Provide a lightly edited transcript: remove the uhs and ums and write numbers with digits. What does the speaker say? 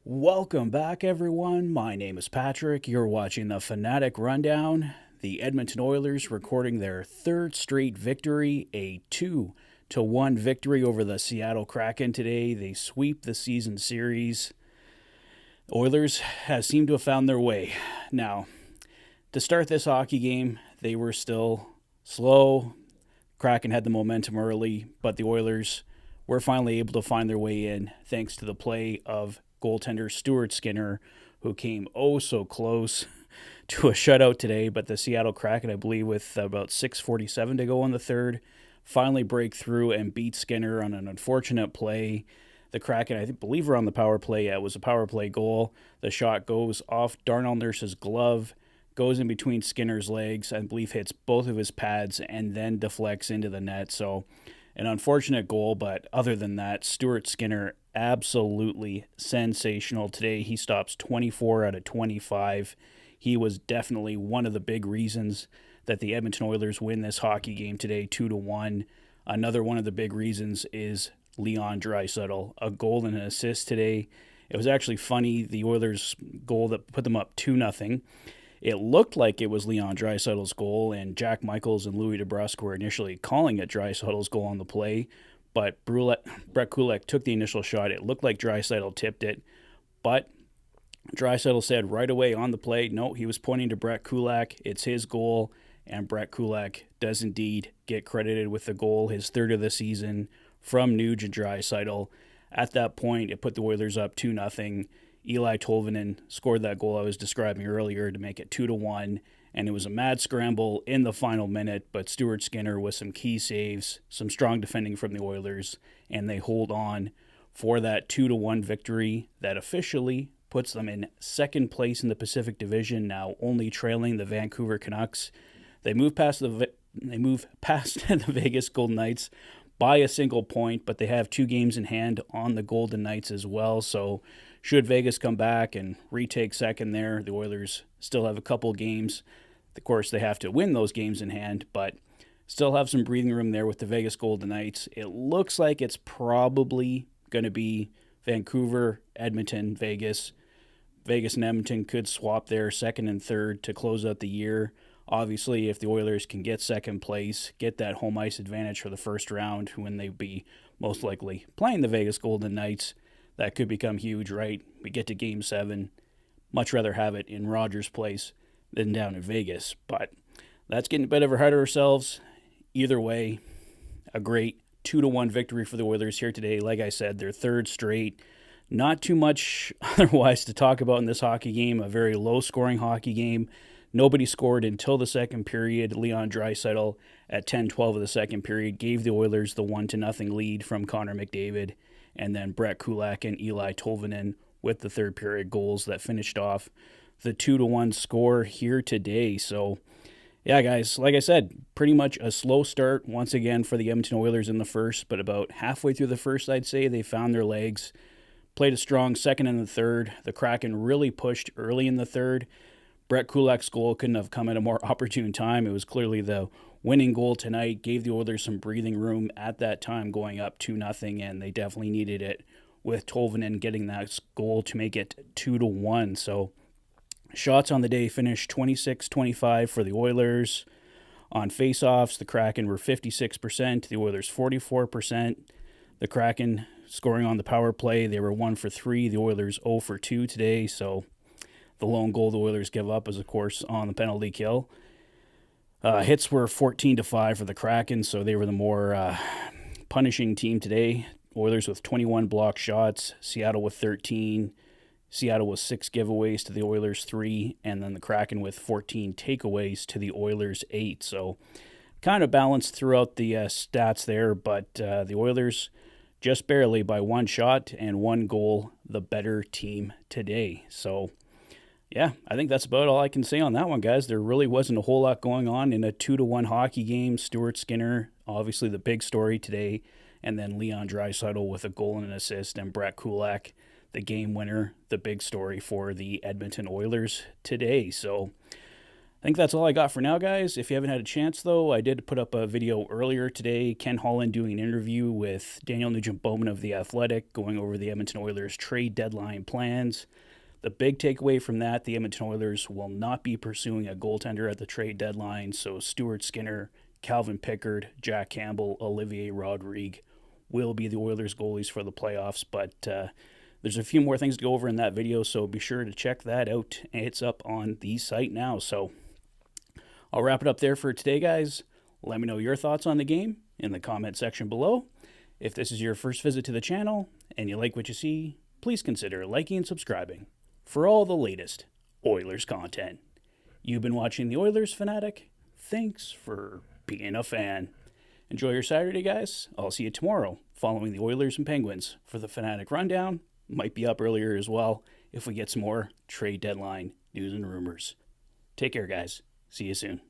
Welcome back, everyone. My name is Patrick. You're watching the Fanatic Rundown. The Edmonton Oilers recording their third straight victory, a 2-1 victory over the Seattle Kraken today. They sweep the season series. Oilers have seemed to have found their way. Now, to start this hockey game, they were still slow. Kraken had the momentum early, but the Oilers were finally able to find their way in thanks to the play of goaltender Stuart Skinner, who came oh so close to a shutout today. But the Seattle Kraken, I believe with about 6:47 to go in the third, finally break through and beat Skinner on an unfortunate play. The Kraken, I believe, were on the power play. Yeah, it was a power play goal. The shot goes off Darnell Nurse's glove, goes in between Skinner's legs, I believe hits both of his pads, and then deflects into the net. So an unfortunate goal, but other than that, Stuart Skinner absolutely sensational today. He stops 24 out of 25. He was definitely one of the big reasons that the Edmonton Oilers win this hockey game today, 2-1. Another one of the big reasons is Leon Draisaitl, a goal and an assist today. It was actually funny, the Oilers' goal that put them up 2-0. It looked like it was Leon Draisaitl's goal, and Jack Michaels and Louis DeBrusk were initially calling it Draisaitl's goal on the play, but Brett Kulak took the initial shot. It looked like Draisaitl tipped it, but Draisaitl said right away on the play, no, he was pointing to Brett Kulak. It's his goal, and Brett Kulak does indeed get credited with the goal, his third of the season from Nuge and Draisaitl. At that point, it put the Oilers up 2-0. Eli Tolvanen scored that goal I was describing earlier to make it 2-1, and it was a mad scramble in the final minute, but Stuart Skinner with some key saves, some strong defending from the Oilers, and they hold on for that 2-1 victory that officially puts them in second place in the Pacific Division, now only trailing the Vancouver Canucks. They move past the Vegas Golden Knights by a single point, but they have 2 games in hand on the Golden Knights as well, so should Vegas come back and retake second there, the Oilers still have a couple games. Of course, they have to win those games in hand, but still have some breathing room there with the Vegas Golden Knights. It looks like it's probably going to be Vancouver, Edmonton, Vegas. Vegas and Edmonton could swap there second and third to close out the year. Obviously, if the Oilers can get second place, get that home ice advantage for the first round when they'd be most likely playing the Vegas Golden Knights, that could become huge, right? We get to Game 7. Much rather have it in Rogers Place than down in Vegas. But that's getting a bit ahead of ourselves. Either way, a great 2-1 victory for the Oilers here today. Like I said, their third straight. Not too much otherwise to talk about in this hockey game. A very low-scoring hockey game. Nobody scored until the second period. Leon Draisaitl at 10-12 of the second period gave the Oilers the 1-0 lead from Connor McDavid. And then Brett Kulak and Eli Tolvanen with the third period goals that finished off the 2-1 score here today. So, yeah, guys, like I said, pretty much a slow start once again for the Edmonton Oilers in the first, but about halfway through the first, I'd say, they found their legs, played a strong second and the third. The Kraken really pushed early in the third. Brett Kulak's goal couldn't have come at a more opportune time. It was clearly the winning goal tonight, gave the Oilers some breathing room at that time going up 2-0, and they definitely needed it with Tolvanen getting that goal to make it 2-1. So shots on the day finished 26-25 for the Oilers. On faceoffs, the Kraken were 56%, the Oilers 44%. The Kraken scoring on the power play, they were 1 for 3, the Oilers 0 for 2 today, so the lone goal the Oilers give up is, of course, on the penalty kill. Hits were 14-5 for the Kraken, so they were the more punishing team today. Oilers with 21 blocked shots, Seattle with 13. Seattle with 6 giveaways to the Oilers 3, and then the Kraken with 14 takeaways to the Oilers 8. So kind of balanced throughout the stats there, but the Oilers just barely by 1 shot and 1 goal, the better team today. So yeah, I think that's about all I can say on that one, guys. There really wasn't a whole lot going on in a 2-1 hockey game. Stuart Skinner, obviously the big story today, and then Leon Draisaitl with a goal and an assist, and Brett Kulak, the game winner, the big story for the Edmonton Oilers today. So I think that's all I got for now, guys. If you haven't had a chance, though, I did put up a video earlier today. Ken Holland doing an interview with Daniel Nugent-Bowman of The Athletic, going over the Edmonton Oilers trade deadline plans. The big takeaway from that, the Edmonton Oilers will not be pursuing a goaltender at the trade deadline, so Stuart Skinner, Calvin Pickard, Jack Campbell, Olivier Rodrigue will be the Oilers goalies for the playoffs, but there's a few more things to go over in that video, so be sure to check that out. It's up on the site now, so I'll wrap it up there for today, guys. Let me know your thoughts on the game in the comment section below. If this is your first visit to the channel and you like what you see, please consider liking and subscribing for all the latest Oilers content. You've been watching the Oilers Fanatic. Thanks for being a fan. Enjoy your Saturday, guys. I'll see you tomorrow following the Oilers and Penguins for the Fanatic Rundown. Might be up earlier as well if we get some more trade deadline news and rumors. Take care, guys. See you soon.